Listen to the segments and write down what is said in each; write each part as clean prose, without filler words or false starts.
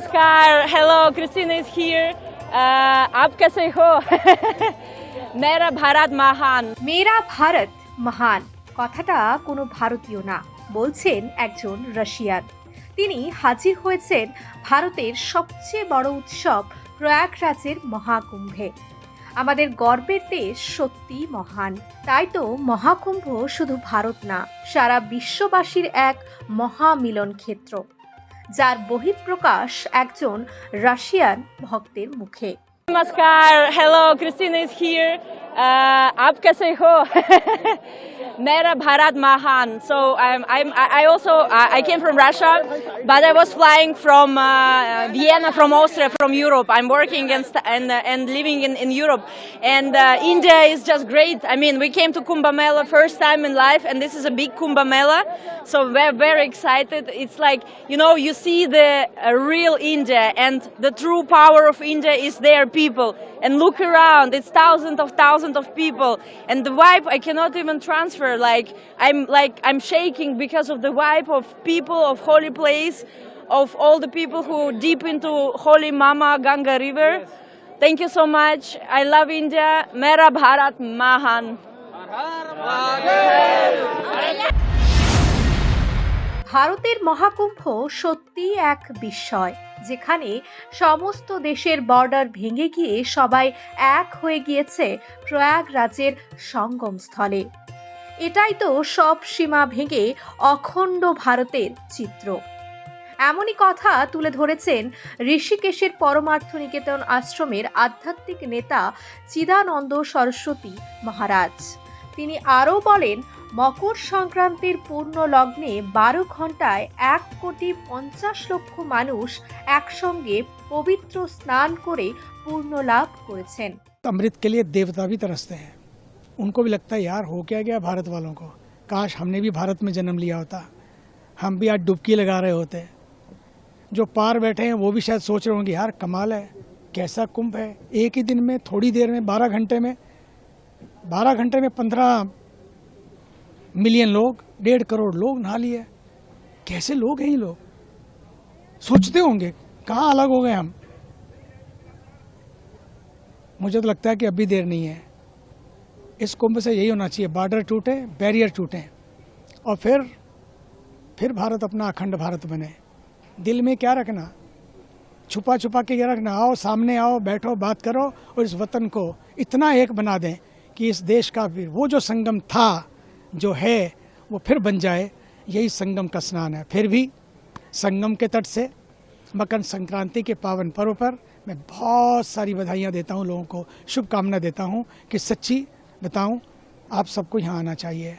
नमस्कार, hello, Christina is here. आप कैसे हो? मेरा भारत महान। মেরা ভারত মহান কথাটা কোনো ভারতীয় না, বলছেন একজন রাশিয়ান। তিনি হাজির হয়েছেন ভারতের সবচেয়ে বড় উৎসব প্রয়াগরাজের মহাকুম্ভে। আমাদের গর্বের দেশ সত্যি মহান, তাই তো মহাকুম্ভ শুধু ভারত না, সারা বিশ্ববাসীর এক মহামিলন ক্ষেত্র, যার বহিঃপ্রকাশ একজন রাশিয়ান ভক্তের মুখে। नमस्कार, hello, Christina is here. आप कैसे हो? मेरा भारत महान. So I came from Russia, but I was flying from Vienna, from Austria, from Europe. I'm working and living in Europe, and India is just great. I mean, we came to Kumbh Mela first time in life, and this is a big Kumbh Mela, so we're very excited. It's like, you know, you see the real India, and the true power of India is their people. And look around, it's thousands of people, and the vibe I cannot even transfer. I'm shaking because of the vibe of people, of holy place, of all the people who deep into holy Mama Ganga river. Thank you so much. I love India. Mera Bharat Mahan. ভারতের মহাকুম্ভ সত্যি এক বিস্ময়, যেখানে সমস্ত দেশের border ভেঙে গিয়ে সবাই এক হয়ে গিয়েছে প্রয়াগরাজের সঙ্গমস্থলে। এটাই তো সব সীমা ভেঙে অখণ্ড ভারতের চিত্র। এমনই কথা তুলে ধরেছেন ঋষিকেশের পরমার্থ নিকেতন আশ্রমের আধ্যাত্মিক নেতা চিদানন্দ সরস্বতী মহারাজ। তিনি আরও বলেন, মকর সংক্রান্তির পূর্ণ লগ্নে 12 ঘন্টায় 1,50,00,000 মানুষ একসঙ্গে পবিত্র স্নান করে পূর্ণ লাভ করেছেন। अमृत के लिए देवता भी तरसते हैं। उनको भी लगता है यार हो क्या गया भारत वालों को, काश हमने भी भारत में जन्म लिया होता, हम भी आज डुबकी लगा रहे होते। जो पार बैठे हैं वो भी शायद सोच रहे होंगे यार कमाल है, कैसा कुंभ है, एक ही दिन में थोड़ी देर में 12 घंटे में 15 मिलियन लोग, 1.5 करोड़ लोग नहा लिए। कैसे लोग हैं ये लोग, सोचते होंगे कहाँ अलग हो गए हम। मुझे तो लगता है कि अभी देर नहीं है। इस कुंभ से यही होना चाहिए, बॉर्डर टूटे, बैरियर टूटे, और फिर भारत अपना अखंड भारत बने। दिल में क्या रखना, छुपा छुपा के क्या रखना, आओ सामने आओ, बैठो, बात करो, और इस वतन को इतना एक बना दें कि इस देश का भी वो जो संगम था, जो है, वो फिर बन जाए। यही संगम का स्नान है। फिर भी संगम के तट से मकर संक्रांति के पावन पर्व पर मैं बहुत सारी बधाइयाँ देता हूँ, लोगों को शुभकामना देता हूँ कि सच्ची बताऊँ आप सबको यहाँ आना चाहिए।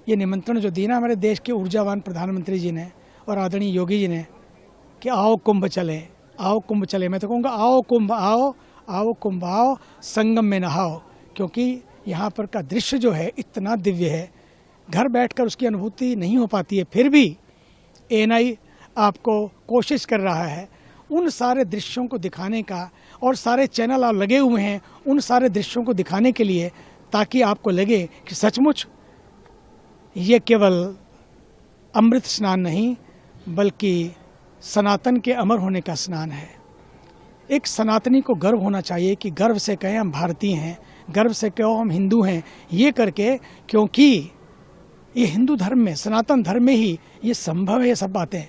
ये निमंत्रण जो दिया ना हमारे देश के ऊर्जावान प्रधानमंत्री जी ने और आदरणीय योगी जी ने कि आओ कुंभ चले, आओ कुंभ चले, मैं तो कहूँगा आओ कुंभ आओ, आओ कुंभ आओ, संगम में नहाओ, क्योंकि यहाँ पर का दृश्य जो है इतना दिव्य है, घर बैठकर उसकी अनुभूति नहीं हो पाती है। फिर भी एएनआई आपको कोशिश कर रहा है उन सारे दृश्यों को दिखाने का, और सारे चैनल आप लगे हुए हैं उन सारे दृश्यों को दिखाने के लिए, ताकि आपको लगे कि सचमुच ये केवल अमृत स्नान नहीं बल्कि सनातन के अमर होने का स्नान है। एक सनातनी को गर्व होना चाहिए कि गर्व से कहें हम भारतीय हैं, गर्व से कहो हम हिंदू हैं, ये करके, क्योंकि ये हिंदू धर्म में, सनातन धर्म में ही ये संभव है। ये सब बातें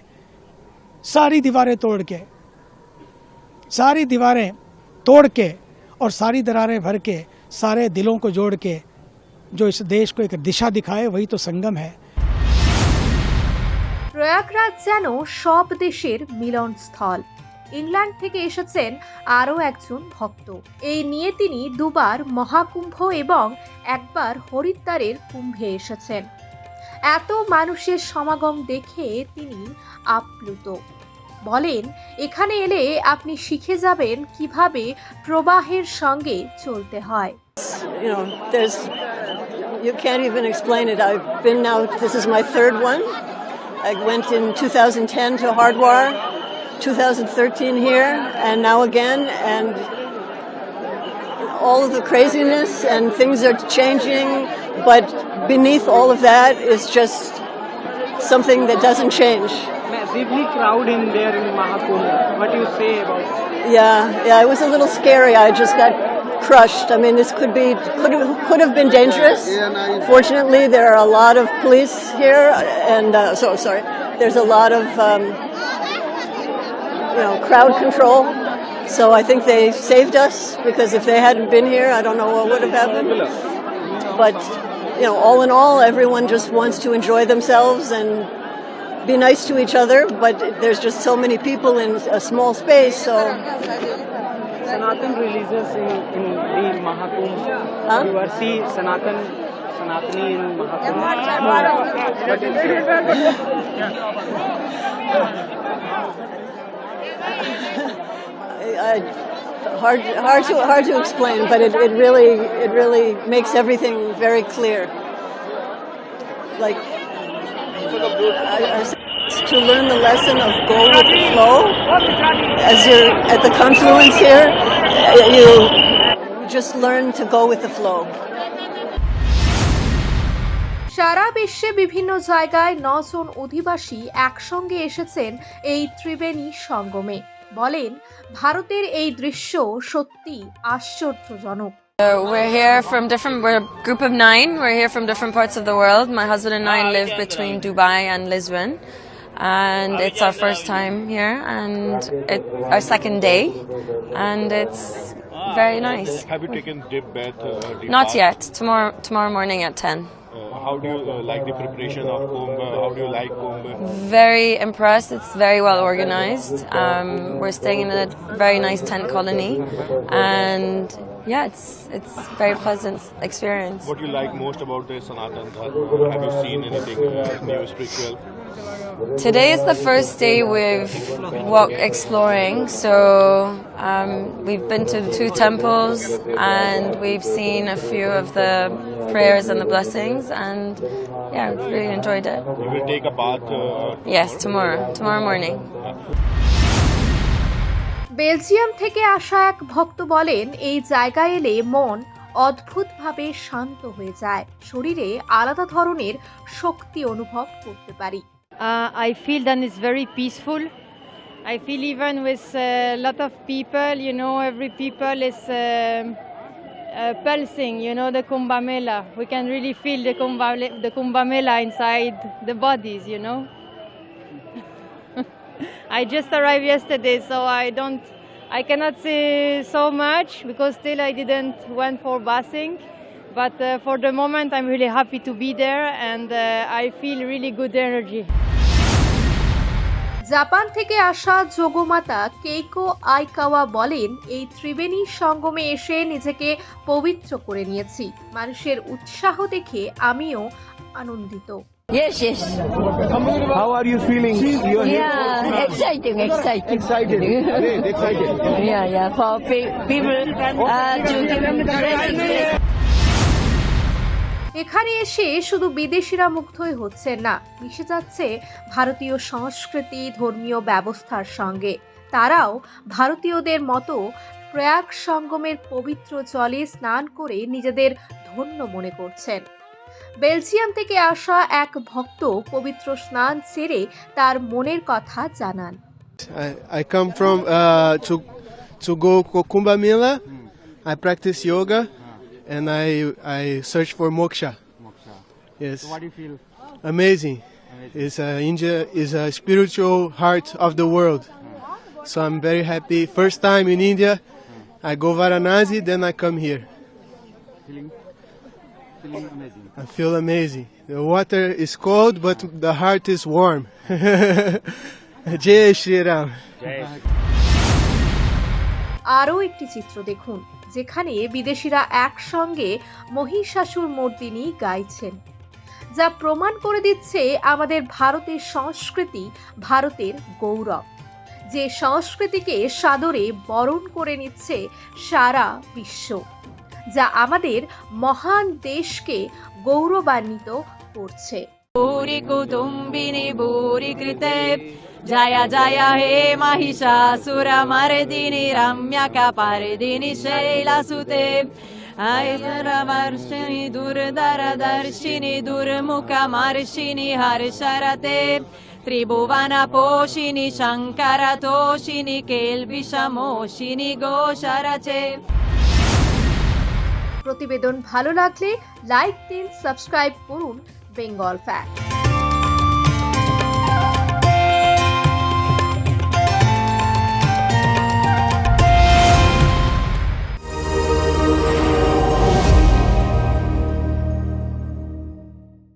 सारी दीवारें तोड़ के और सारी दरारें भर के, सारे दिलों को जोड़ के जो इस देश को एक दिशा दिखाए, वही तो संगम है। প্রয়াগরাজ যেন সব দেশের মিলনস্থল। ইংল্যান্ড থেকে এসেছেন আরও একজন ভক্ত। এই নিয়ে তিনি 2 বার মহাকুম্ভ এবং 1 বার হরিদ্বারের কুম্ভে এসেছেন। এত মানুষের সমাগম দেখে তিনি আপ্লুত। বলেন, এখানে এলে আপনি শিখে যাবেন কিভাবে প্রবাহের সঙ্গে চলতে হয়। You know, you can't even explain it. I've been now, this is my 3rd one. I went in 2010 to Hardwar, 2013 here, and now again, and all of the craziness and things are changing, but beneath all of that is just something that doesn't change. massively crowd in there in Mahakumbh. What do you say about it? Yeah, it was a little scary. I just got crushed. I mean, this could have been dangerous. Fortunately, there are a lot of police here, and there's a lot of crowd control. So I think they saved us, because if they hadn't been here, I don't know what would have happened. But all in all, everyone just wants to enjoy themselves and be nice to each other. But there's just so many people in a small space, so. Sanatan religious in the Mahakumbh. Huh? You are see Sanatani in Mahakumbh. What do you Hard to explain, but it really makes everything very clear. Like to learn the lesson of go with the flow. As you're at the confluence here, you just learn to go with the flow. সারা বিশ্বে বিভিন্ন জায়গায় 9 জন অধিবাসী একসঙ্গে এসেছেন এই ত্রিবেণী সঙ্গমে। বলেন, ভারতের এই দৃশ্য সত্যি আশ্চর্যজনক। We're here from we're a group of 9. We're here from different parts of the world. My husband and I live between Dubai and Lisbon. And it's our first time here, and our second day, and it's very nice. Have you taken dip bath? Not yet. Tomorrow morning at 10. How do you like the preparation of Kumbh? How do you like Kumbh? Very impressed. It's very well organized. We're staying in a very nice tent colony, and yeah, it's very pleasant experience. What do you like most about the Sanatan Dharma? Have you seen anything new spiritual? Today is the first day we've walked exploring, so we've been to 2 temples and we've seen a few of the prayers and the blessings, and yeah, we've really enjoyed it. You will take a bath? Yes, tomorrow morning. Belgium থেকে আসা এক ভক্ত বলেন, এই জায়গায় এলে মন অদ্ভুতভাবে শান্ত হয়ে যায়, শরীরে আলাদা ধরনের শক্তি অনুভব করতে পারি। I feel that it's very peaceful. I feel even with a lot of people, every people is pulsing, the Kumbh Mela. We can really feel the Kumbh Mela inside the bodies, I just arrived yesterday, so I cannot say so much because still I didn't went for bathing. But for the moment, I'm really happy to be there, and I feel really good energy. Japan থেকে আসা যোগমাতা Keiko আইকাওয়া বলেন, এই ত্রিবেণী সঙ্গমে এসে নিজেকে পবিত্র করে নিয়েছি। মানুষের উৎসাহ দেখে আমিও আনন্দিত। Yes. How are you feeling? Yeah, exciting. Excited. Great, excited. Yeah. For people to give এখানে এসে শুধু বিদেশিরা মুগ্ধই হচ্ছেন না, মিশে যাচ্ছে ভারতীয় সংস্কৃতি, ধর্মীয় ব্যবস্থার সঙ্গে। তারাও ভারতীয়দের মতো প্রয়াগ সঙ্গমের পবিত্র জলে স্নান করে নিজেদের ধন্য মনে করছেন। বেলজিয়াম থেকে আসা এক ভক্ত পবিত্র স্নান সেরে তার মনের কথা জানান। I come from to go Kumbh Mela. I practice yoga, and I search for moksha. Yes. So what do you feel? Amazing. India is a spiritual heart of the world. So I'm very happy. First time in India, I go Varanasi, then I come here. Feeling amazing. I feel amazing. The water is cold, but the heart is warm. Jai Shri Ram. আরও একটি চিত্র দেখুন, যেখানে বিদেশিরা একসঙ্গে মহিষাসুর মর্দিনী গাইছেন, যা প্রমাণ করে দিচ্ছে আমাদের ভারতের সংস্কৃতি ভারতের গৌরব, যে সংস্কৃতিকে সাদরে বরণ করে নিচ্ছে সারা বিশ্ব, যা আমাদের মহান দেশকে গৌরবান্বিত করছে। ভূরি কুটুম্বিনী ভূরি কৃতে জয়া জয়া হে মহিষাসুর মর্দিনী রম্যকা পারদিনী শৈলসুতে ऐश्वर्यवर्षिणि दुर्धरदर्शिनि दुर्मुखमर्षिणि हर्षरते ত্রিভুবনপোষিণী শঙ্করতোষিণী কেলবিষমোষিণী গোসরচে। প্রতিবেদন ভালো লাগলে লাইক দিন, সাবস্ক্রাইব করুন বেঙ্গল ফ্যাক্ট।